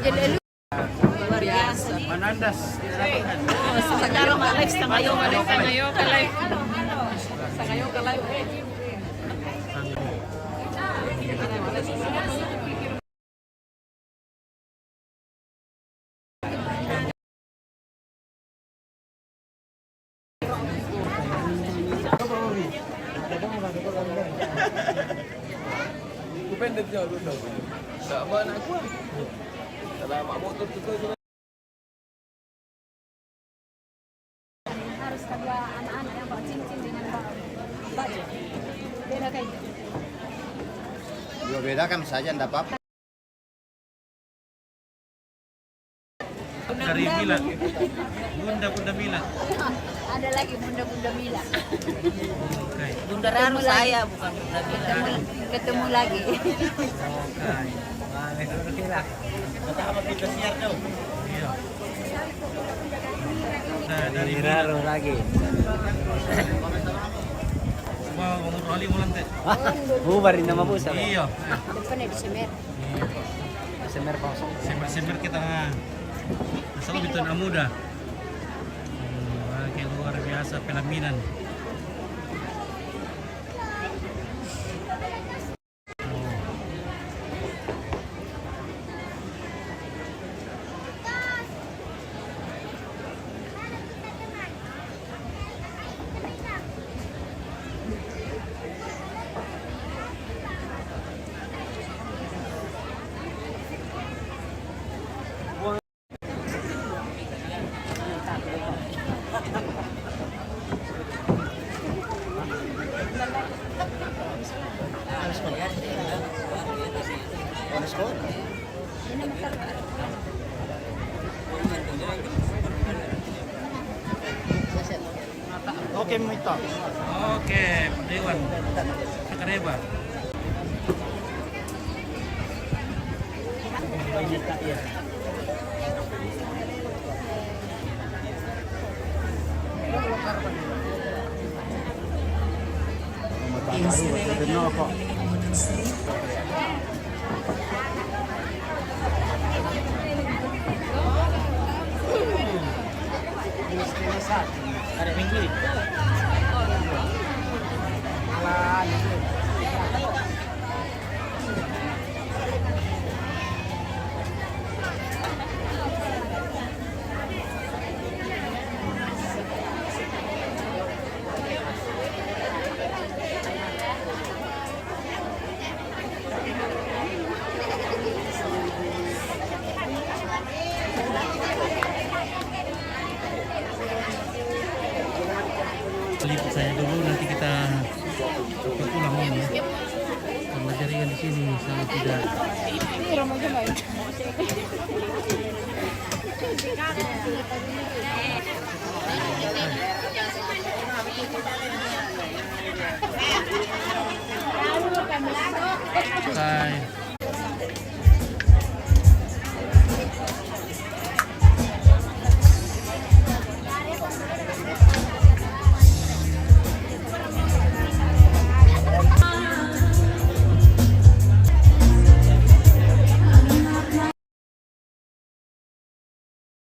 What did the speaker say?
Luar biasa. Manandas. Sekarang live sa ngayon ka live. Sa ngayon ka live. Kupendek jauh dulu. Tak apa nak kuat. Kalau mak motor tu harus kedua anak-anak yang bawa cincin dengan bawa baju. Beda kayak gitu. Dua bedakan saja, enggak apa-apa. Dari Mila. Bunda Mila. Ada lagi bunda-bunda Mila. Oke. Bunda Raro saya bukan Bunda Mila. Ketemu lagi. Oke lah. Kata apa kita siar dong? Iya. Nah, dari Raro lagi. Mau ngomong Ali mulan teh. Bubarin nama bu sama. Iya. Depannya di Semer. Semer kosong. Semer kita selalu itu anak muda. Kayak luar biasa pelaminan. Oke, mo ito. Oke, Pak Dewan. Kareba. Ada minggu. Liput saya dulu, nanti kita pulang ini. Karena jaringan di sini sangat tidak. Bye.